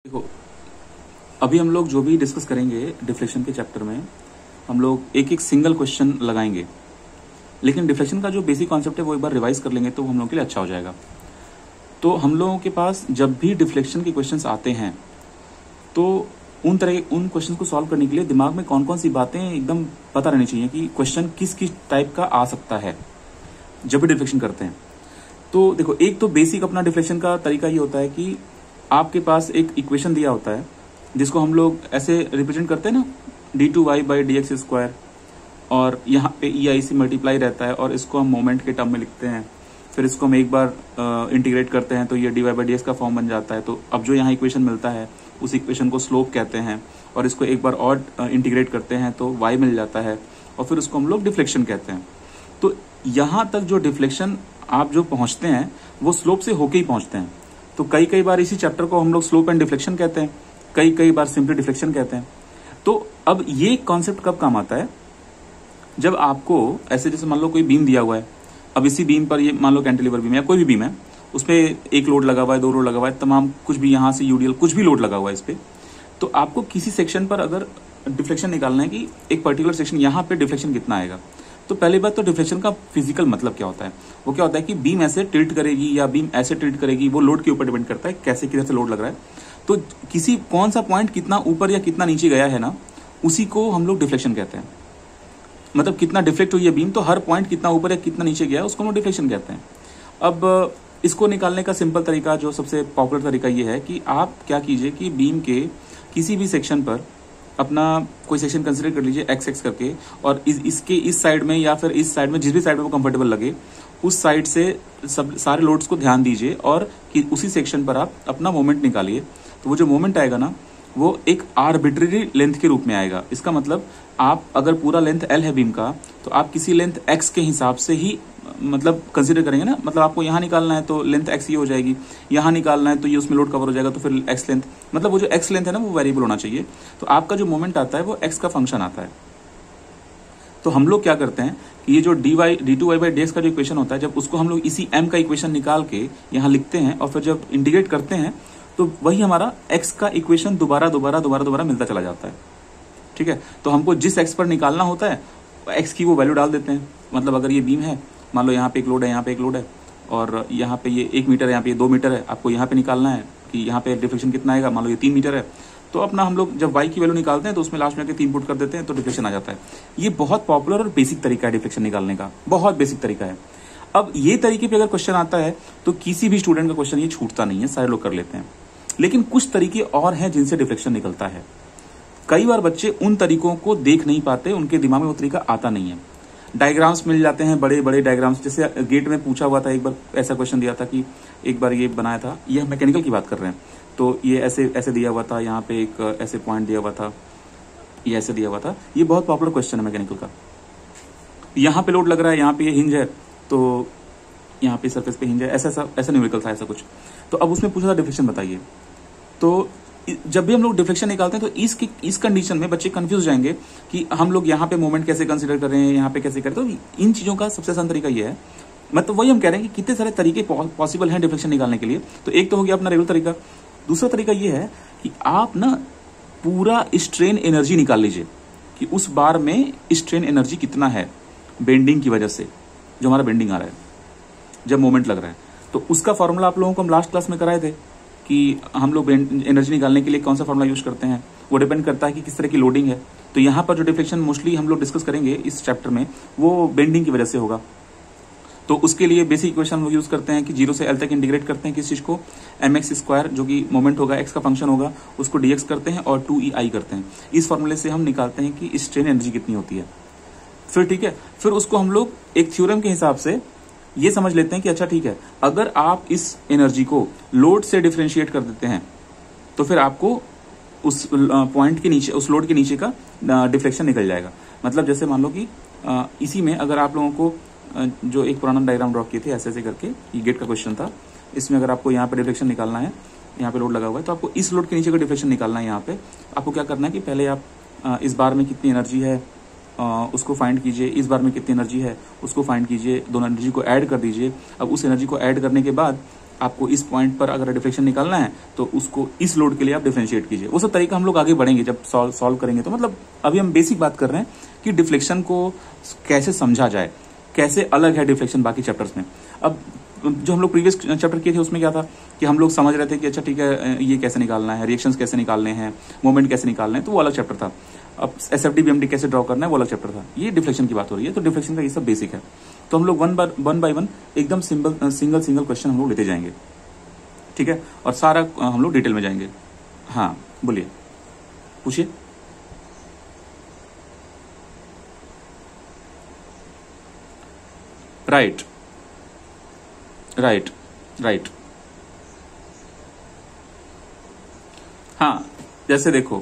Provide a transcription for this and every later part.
देखो, अभी हम लोग जो भी डिस्कस करेंगे डिफ्लेक्शन के चैप्टर में, हम लोग एक एक सिंगल क्वेश्चन लगाएंगे। लेकिन डिफ्लेक्शन का जो बेसिक कॉन्सेप्ट है वो एक बार रिवाइज कर लेंगे तो हम लोगों के लिए अच्छा हो जाएगा। तो हम लोगों के पास जब भी डिफ्लेक्शन के क्वेश्चंस आते हैं तो उन क्वेश्चन को सॉल्व करने के लिए दिमाग में कौन कौन सी बातें एकदम पता रहनी चाहिए कि क्वेश्चन किस किस टाइप का आ सकता है जब भी डिफ्लेक्शन करते हैं। तो देखो, एक तो बेसिक अपना डिफ्लेक्शन का तरीका ये होता है कि आपके पास एक इक्वेशन दिया होता है जिसको हम लोग ऐसे रिप्रेजेंट करते हैं ना, d2y/dx², और यहाँ पे EI से मल्टीप्लाई रहता है और इसको हम मोमेंट के टर्म में लिखते हैं। फिर इसको हम एक बार इंटीग्रेट करते हैं तो ये dy/dx का फॉर्म बन जाता है। तो अब जो यहाँ इक्वेशन मिलता है उस इक्वेशन को स्लोप कहते हैं, और इसको एक बार और इंटीग्रेट करते हैं तो y मिल जाता है, और फिर उसको हम लोग डिफ्लेक्शन कहते हैं। तो यहाँ तक जो डिफ्लेक्शन आप जो पहुंचते हैं वो स्लोप से होके ही पहुंचते हैं। तो कई बार इसी चैप्टर को हम लोग स्लोप एंड डिफ्लेक्शन कहते हैं, कई बार सिंपली डिफ्लेक्शन कहते हैं। तो अब ये कॉन्सेप्ट कब काम आता है, जब आपको ऐसे जैसे मान लो कोई बीम दिया हुआ है। अब इसी बीम पर, ये मान लो कैंटिलीवर बीम है या कोई भी बीम है, उस पर एक लोड लगा हुआ है, दो लोड लगा हुआ है, तमाम कुछ भी यहाँ से यूडीएल कुछ भी लोड लगा हुआ है इस पे। तो आपको किसी सेक्शन पर अगर डिफ्लेक्शन निकालना है कि एक पर्टिकुलर सेक्शन यहाँ पे डिफ्लेक्शन कितना आएगा, तो पहली बात तो डिफ्लेक्शन का फिजिकल मतलब क्या होता है। वो क्या होता है कि बीम ऐसे टिल्ट करेगी या बीम ऐसे टिल्ट करेगी, वो लोड के ऊपर डिपेंड करता है कैसे किधर से लोड लग रहा है। तो किसी कौन सा पॉइंट कितना ऊपर या कितना नीचे गया है ना, उसी को हम लोग डिफ्लेक्शन कहते हैं। मतलब कितना डिफ्लेक्ट हुई है बीम, तो हर पॉइंट कितना ऊपर या कितना नीचे गया है उसको हम लोग डिफ्लेक्शन कहते हैं। अब इसको निकालने का सिंपल तरीका, जो सबसे पॉपुलर तरीका ये है कि आप क्या कीजिए कि बीम के किसी भी सेक्शन पर अपना कोई सेक्शन कंसीडर कर लीजिए x करके, और इसके इस साइड में या फिर इस साइड में, जिस भी साइड में वो कंफर्टेबल लगे, उस साइड से सब सारे लोड्स को ध्यान दीजिए और कि उसी सेक्शन पर आप अपना मोमेंट निकालिए। तो वो जो मोमेंट आएगा ना, वो एक आर्बिट्रेरी लेंथ के रूप में आएगा। इसका मतलब आप अगर पूरा लेंथ L है बीम का, तो आप किसी लेंथ x के हिसाब से ही मतलब कंसीडर करेंगे ना। मतलब आपको यहाँ निकालना है तो लेंथ x ये हो जाएगी, यहाँ निकालना है तो ये उसमें लोड कवर हो जाएगा, तो फिर x लेंथ, मतलब वो जो x लेंथ है ना वो वेरिएबल होना चाहिए। तो आपका जो मोमेंट आता है वो x का फंक्शन आता है। तो हम लोग क्या करते हैं कि ये जो d2y/dx का जो इक्वेशन होता है, जब उसको हम लोग इसी m का इक्वेशन निकाल के यहाँ लिखते हैं और फिर जब इंटीग्रेट करते हैं तो वही हमारा x का इक्वेशन दोबारा मिलता चला जाता है। ठीक है, तो हमको जिस x पर निकालना होता है x की वो वैल्यू डाल देते हैं। मतलब अगर ये बीम है, मान लो यहाँ पे एक लोड है, यहाँ पे एक लोड है, और यहाँ पे ये 1 मीटर है, यहाँ पे ये 2 मीटर है, आपको यहाँ पे निकालना है कि यहाँ पे डिफ्लेक्शन कितना आएगा। मान लो ये 3 मीटर है, तो अपना हम लोग जब y की वैल्यू निकालते हैं तो उसमें लास्ट में आके 3 पुट कर देते हैं तो डिफ्लेक्शन आ जाता है। ये बहुत पॉपुलर और बेसिक तरीका है डिफ्लेक्शन निकालने का, बहुत बेसिक तरीका है। अब ये तरीके पे अगर क्वेश्चन आता है तो किसी भी स्टूडेंट का क्वेश्चन ये छूटता नहीं है, सारे लोग कर लेते हैं। लेकिन कुछ तरीके और हैं जिनसे डिफ्लेक्शन निकलता है। कई बार बच्चे उन तरीकों को देख नहीं पाते, उनके दिमाग में वो तरीका आता नहीं है। डायग्राम्स मिल जाते हैं, बड़े बड़े डायग्राम्स, जैसे गेट में पूछा हुआ था एक बार, ऐसा क्वेश्चन दिया था कि एक बार ये बनाया था, ये मैकेनिकल की बात कर रहे हैं, तो ये ऐसे ऐसे दिया हुआ था, यहाँ पे एक ऐसे पॉइंट दिया हुआ था, ये ऐसे दिया हुआ था। ये बहुत पॉपुलर क्वेश्चन है मैकेनिकल का। यहाँ पे लोड लग रहा है, यहाँ पे ये हिंज है, तो यहाँ पे सरफेस पे हिंज है, ऐसा न्यूमेरिकल था, ऐसा कुछ। तो अब उसमें पूछा था डिफ्लेक्शन बताइए। तो जब भी हम लोग डिफ्लेक्शन निकालते हैं तो इस कंडीशन में बच्चे कंफ्यूज जाएंगे कि हम लोग यहाँ पे मोमेंट कैसे कंसीडर कर रहे हैं, यहाँ पे कैसे करें। तो इन चीजों का सबसे आसान तरीका ये है, मतलब वही हम कह रहे हैं कि कितने सारे तरीके पॉसिबल हैं डिफ्लेक्शन निकालने के लिए। तो एक तो हो गया अपना रेगुलर तरीका। दूसरा तरीका ये है कि आप ना पूरा स्ट्रेन एनर्जी निकाल लीजिए कि उस बार में स्ट्रेन एनर्जी कितना है बेंडिंग की वजह से, जो हमारा बेंडिंग आ रहा है जब मोमेंट लग रहा है। तो उसका फॉर्मूला आप लोगों को हम लास्ट क्लास में कराए थे कि हम लोग एनर्जी निकालने के लिए कौन सा फॉर्मूला यूज करते हैं। वो डिपेंड करता है कि किस तरह की लोडिंग है। तो यहाँ पर जो डिफ्लेक्शन मोस्टली हम लोग डिस्कस करेंगे इस चैप्टर में, वो बेंडिंग की वजह से होगा। तो उसके लिए बेसिक इक्वेशन हम लोग यूज करते हैं कि 0 से L तक इंटीग्रेट करते हैं किस चीज को, mx² जो कि मोमेंट होगा, x का फंक्शन होगा, उसको dx करते हैं और 2EI करते हैं। इस फॉर्मूले से हम निकालते हैं कि स्ट्रेन एनर्जी कितनी होती है। फिर ठीक है, फिर उसको हम लोग एक थ्योरम के हिसाब से ये समझ लेते हैं कि अच्छा ठीक है, अगर आप इस एनर्जी को लोड से डिफरेंशिएट कर देते हैं तो फिर आपको उस पॉइंट के नीचे, उस लोड के नीचे का डिफ्लेक्शन निकल जाएगा। मतलब जैसे मान लो कि इसी में अगर आप लोगों को जो एक पुराना डायग्राम ड्रॉ किए थे ऐसे ऐसे करके, ये गेट का क्वेश्चन था, इसमें अगर आपको यहाँ पे डिफ्लेक्शन निकालना है, यहाँ पे लोड लगा हुआ है, तो आपको इस लोड के नीचे का डिफ्लेक्शन निकालना है। यहाँ पे आपको क्या करना है कि पहले आप इस बार में कितनी एनर्जी है उसको फाइंड कीजिए, इस बार में कितनी एनर्जी है उसको फाइंड कीजिए, दोनों एनर्जी को ऐड कर दीजिए। अब उस एनर्जी को ऐड करने के बाद आपको इस पॉइंट पर अगर डिफ्लेक्शन निकालना है तो उसको इस लोड के लिए आप डिफरेंशिएट कीजिए। वो सब तरीका हम लोग आगे बढ़ेंगे जब सॉल्व करेंगे। तो मतलब अभी हम बेसिक बात कर रहे हैं कि डिफ्लेक्शन को कैसे समझा जाए, कैसे अलग है डिफ्लेक्शन बाकी चैप्टर्स में। अब जो हम लोग प्रीवियस चैप्टर किए थे उसमें क्या था कि हम लोग समझ रहे थे कि अच्छा ठीक है ये कैसे निकालना है, रिएक्शंस कैसे निकालने हैं, मोमेंट कैसे निकालना है, तो वो अलग चैप्टर था। अब एसएफडी बीएमडी कैसे ड्रॉ करना है वो अलग चैप्टर था। ये डिफ्लेक्शन की बात हो रही है, तो डिफ्लेक्शन का ये सब बेसिक है। तो हम लोग वन बाय वन एकदम सिंगल क्वेश्चन हम लोग लेते जाएंगे, ठीक है, और सारा हम लोग डिटेल में जाएंगे। हाँ बोलिए, पूछिए। Right right right. हाँ जैसे देखो,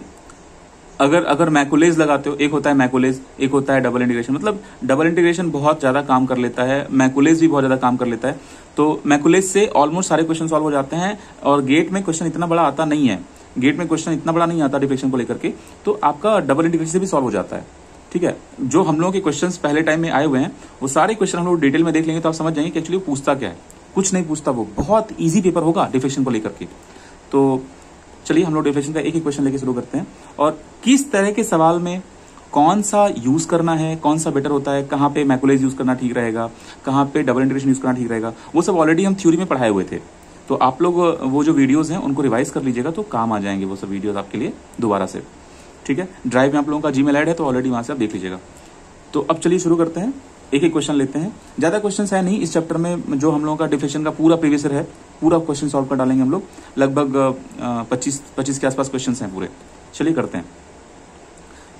अगर मैकुलेज लगाते हो, एक होता है मैकुलेज, एक होता है डबल इंटीग्रेशन। मतलब डबल इंटीग्रेशन बहुत ज्यादा काम कर लेता है, मैकुलेज भी बहुत ज्यादा काम कर लेता है। तो मैकुलेज से ऑलमोस्ट सारे क्वेश्चन सॉल्व हो जाते हैं, और गेट में क्वेश्चन इतना बड़ा आता नहीं है, गेट में क्वेश्चन इतना बड़ा नहीं आता डिफ्लेक्शन को लेकर के, तो आपका डबल इंटीग्रेशन से भी सॉल्व हो जाता है, ठीक है। जो हम लोगों के क्वेश्चंस पहले टाइम में आए हुए हैं वो सारे क्वेश्चन हम लोग डिटेल में देख लेंगे तो आप समझ जाएंगे कि एक्चुअली पूछता क्या है। कुछ नहीं पूछता, वो बहुत इजी पेपर होगा डिफ्लेक्शन को लेकर के। तो चलिए हम लोग डिफ्लेक्शन का एक ही क्वेश्चन लेके शुरू करते हैं, और किस तरह के सवाल में कौन सा यूज करना है, कौन सा बेटर होता है, कहाँ पे मैकुलेज यूज करना ठीक रहेगा, कहाँ पे डबल इंटीग्रेशन यूज करना ठीक रहेगा, वो सब ऑलरेडी हम थ्योरी में पढ़ाए हुए थे। तो आप लोग वो जो वीडियोस हैं उनको रिवाइज कर लीजिएगा तो काम आ जाएंगे वो सब वीडियोस आपके लिए दोबारा से, ठीक है। ड्राइव में आप लोगों का जीमेल ऐड है तो ऑलरेडी वहां से आप देख लीजिएगा। तो अब चलिए शुरू करते हैं, एक एक क्वेश्चन लेते हैं। ज्यादा क्वेश्चन है नहीं इस चैप्टर में, जो हम लोगों का डिफ्लेक्शन का पूरा प्रीवियस ईयर है पूरा क्वेश्चन सॉल्व कर डालेंगे हम लोग। लगभग 25 के आसपास क्वेश्चन हैं पूरे। चलिए करते हैं,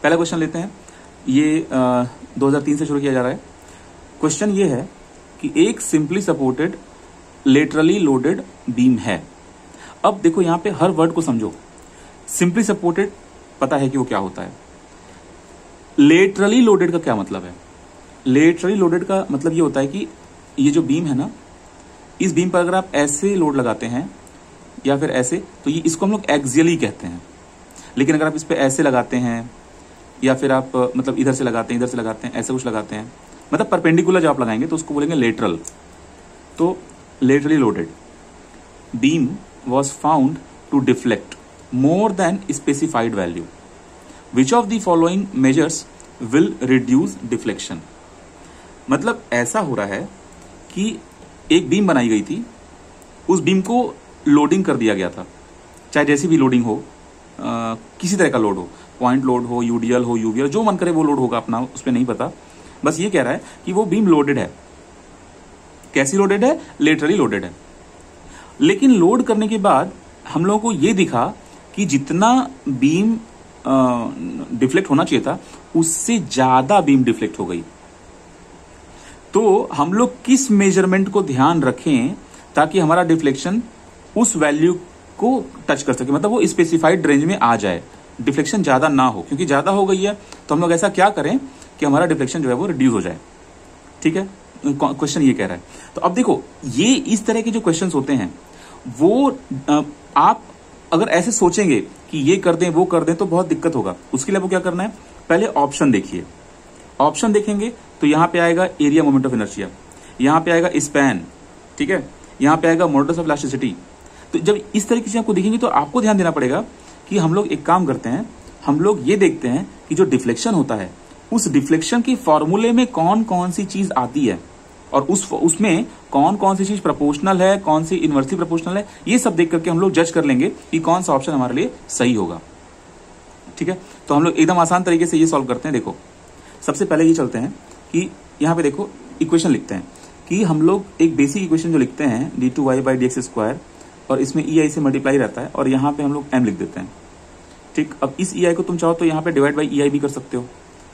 पहला क्वेश्चन लेते हैं। ये 2003 से शुरू किया जा रहा है। क्वेश्चन ये है कि एक simply supported laterally loaded beam है। अब देखो यहाँ पे हर वर्ड को समझो। सिंपली सपोर्टेड पता है कि वो क्या होता है, लेटरली लोडेड का क्या मतलब है। लेटरली लोडेड का मतलब ये होता है कि ये जो बीम है ना, इस बीम पर अगर आप ऐसे लोड लगाते हैं या फिर ऐसे, तो ये इसको हम लोग एक्सियली कहते हैं। लेकिन अगर आप इस पे ऐसे लगाते हैं या फिर आप मतलब इधर से लगाते हैं, इधर से लगाते हैं, ऐसे कुछ लगाते हैं, मतलब परपेंडिकुलर जब आप लगाएंगे तो उसको बोलेंगे लेटरल। तो laterally loaded beam was found to deflect more than specified value. Which of the following measures will reduce deflection? मतलब ऐसा हो रहा है कि एक बीम बनाई गई थी, उस बीम को लोडिंग कर दिया गया था, चाहे जैसी भी लोडिंग हो, किसी तरह का लोड हो, पॉइंट लोड हो, यूडीएल हो, यूवीएल, जो मन करे वो लोड होगा अपना, उस पर नहीं पता। बस ये कह रहा है कि वो बीम लोडेड है। कैसी लोडेड है? लेटरली लोडेड है। लेकिन लोड करने के बाद हम लोगों को ये दिखा कि जितना बीम डिफ्लेक्ट होना चाहिए था उससे ज्यादा बीम डिफ्लेक्ट हो गई। तो हम लोग किस मेजरमेंट को ध्यान रखें ताकि हमारा डिफ्लेक्शन उस वैल्यू को टच कर सके, मतलब वो स्पेसिफाइड रेंज में आ जाए, डिफ्लेक्शन ज्यादा ना हो। क्योंकि ज्यादा हो गई है तो हम लोग ऐसा क्या करें कि हमारा डिफ्लेक्शन जो है वो रिड्यूस हो जाए, ठीक है। क्वेश्चन ये कह रहा है। तो अब देखो, ये इस तरह के जो क्वेश्चंस होते हैं वो आप अगर ऐसे सोचेंगे कि ये कर दें वो कर दें तो बहुत दिक्कत होगा। उसके लिए आपको क्या करना है, पहले ऑप्शन देखिए। ऑप्शन देखेंगे तो यहां पे आएगा एरिया मोमेंट ऑफ इनर्शिया, यहां पे आएगा स्पैन, ठीक है, यहां पे आएगा मॉडुलस ऑफ इलास्टिसिटी। तो जब इस तरीके से आपको दिखेंगे तो आपको ध्यान देना पड़ेगा कि हम लोग एक काम करते हैं, हम लोग ये देखते हैं कि जो डिफ्लेक्शन होता है उस डिफ्लेक्शन के फॉर्मूले में कौन कौन सी चीज आती है और उसमें कौन कौन सी चीज प्रोपोर्शनल है, कौन सी इनवर्सली प्रोपोर्शनल है। ये सब देख करके हम लोग जज कर लेंगे कि कौन सा ऑप्शन हमारे लिए सही होगा, ठीक है। तो हम लोग एकदम आसान तरीके से ये सॉल्व करते हैं। देखो, सबसे पहले ये चलते हैं कि यहाँ पे देखो इक्वेशन लिखते हैं कि हम लोग एक बेसिक इक्वेशन जो लिखते हैं d2y/dx², और इसमें EI से मल्टीप्लाई रहता है और यहाँ पे हम लोग m लिख देते हैं, ठीक। अब इस EI को तुम चाहो तो यहाँ पे डिवाइड बाई EI भी कर सकते हो,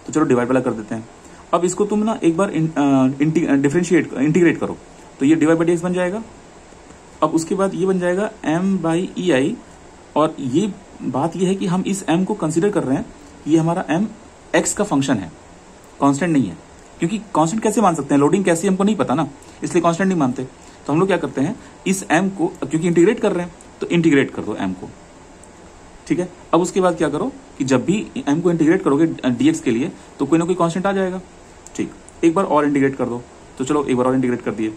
तो चलो डिवाइड वाला कर देते हैं। अब इसको तुम ना एक बार इंटीग्रेट करो तो ये डिवाइड बाई dx बन जाएगा। अब उसके बाद ये बन जाएगा m/EI, और ये बात ये है कि हम इस m को कंसीडर कर रहे हैं, ये हमारा m x का फंक्शन है, कांस्टेंट नहीं है। क्योंकि कांस्टेंट कैसे मान सकते हैं, लोडिंग कैसी हमको नहीं पता ना, इसलिए कांस्टेंट नहीं मानते। तो हम लोग क्या करते हैं, इस m को, क्योंकि इंटीग्रेट कर रहे हैं तो इंटीग्रेट कर दो m को, ठीक है। अब उसके बाद क्या करो कि जब भी m को इंटीग्रेट करोगे dx के लिए तो कोई ना कोई कांस्टेंट आ जाएगा, ठीक। एक बार और इंटीग्रेट कर दो, तो चलो एक बार और इंटीग्रेट कर दिए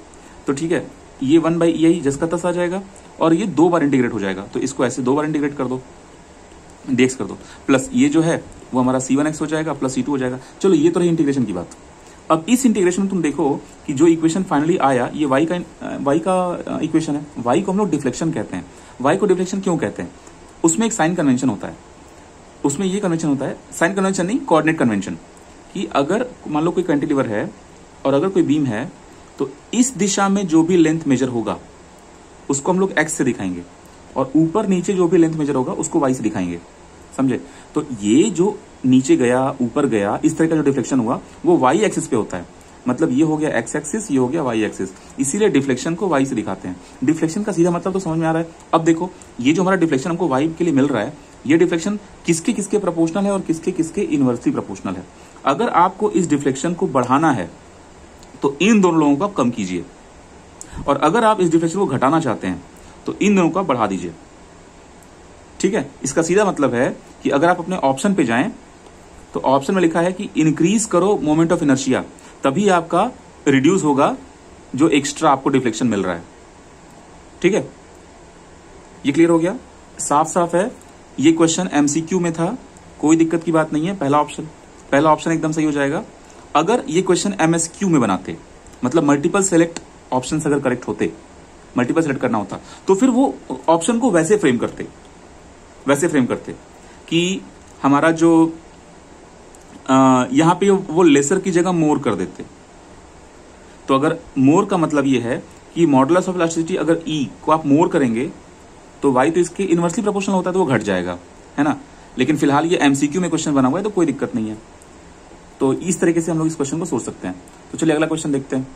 तो ठीक है। ये 1/EI जस का तस आ जाएगा और ये 2 बार इंटीग्रेट हो जाएगा, तो इसको ऐसे 2 बार इंटीग्रेट कर दो, dx कर दो, प्लस ये जो है वो हमारा c1x हो जाएगा प्लस c2 हो जाएगा। चलो ये तो रही इंटीग्रेशन की बात। अब इस इंटीग्रेशन में तुम देखो कि जो इक्वेशन फाइनली आया ये y का इक्वेशन है। y को हम लोग डिफ्लेक्शन कहते हैं। y को डिफ्लेक्शन क्यों कहते हैं? उसमें एक साइन कन्वेंशन होता है, उसमें ये कन्वेंशन होता है, साइन कन्वेंशन नहीं, कोऑर्डिनेट कन्वेंशन, कि अगर मान लो कोई कैंटिलीवर है और अगर कोई बीम है तो इस दिशा में जो भी लेंथ मेजर होगा उसको हम लोग x से दिखाएंगे और ऊपर नीचे जो भी लेंथ मेजर होगा उसको y से दिखाएंगे, समझे? तो ये जो नीचे गया ऊपर गया इस तरह का जो डिफ्लेक्शन हुआ वो y एक्सिस पे होता है, मतलब ये हो गया x एक्सिस, ये हो गया y एक्सिस, इसीलिए डिफ्लेक्शन को y से दिखाते हैं। डिफ्लेक्शन का सीधा मतलब तो समझ में आ रहा है। अब देखो ये जो हमारा डिफ्लेक्शन हमको y के लिए मिल रहा है, ये डिफ्लेक्शन किसके किसके प्रोपोर्शनल है और किसके किसके इनवर्सली प्रोपोर्शनल है। अगर आपको इस डिफ्लेक्शन को बढ़ाना है तो इन दोनों लोगों का कम कीजिए, और अगर आप इस डिफ्लेक्शन को घटाना चाहते हैं तो इन दोनों का बढ़ा दीजिए, ठीक है? इसका सीधा मतलब है कि अगर आप अपने ऑप्शन पे जाएं तो ऑप्शन में लिखा है कि इंक्रीज करो मोमेंट ऑफ इनर्शिया, तभी आपका रिड्यूस होगा जो एक्स्ट्रा आपको डिफ्लेक्शन मिल रहा है, ठीक है? ये क्लियर हो गया, साफ साफ है। ये क्वेश्चन एमसीक्यू में था, कोई दिक्कत की बात नहीं है। पहला ऑप्शन एकदम सही हो जाएगा। अगर ये क्वेश्चन एमएसक्यू में बनाते, मतलब मल्टीपल सेलेक्ट ऑप्शन अगर करेक्ट होते, मल्टीपल सेलेक्ट करना होता, तो फिर वो ऑप्शन को वैसे फ्रेम करते कि हमारा जो यहां पे वो लेसर की जगह मोर कर देते। तो अगर मोर का मतलब ये है कि मॉडुलस ऑफ इलास्टिसिटी अगर ई को आप मोर करेंगे तो वाई तो इसके इनवर्सली प्रोपोर्शनल होता है तो वो घट जाएगा, है ना? लेकिन फिलहाल ये एमसीक्यू में क्वेश्चन बना हुआ है तो कोई दिक्कत नहीं है। तो इस तरीके से हम लोग इस क्वेश्चन को सोच सकते हैं। तो चलिए अगला क्वेश्चन देखते हैं।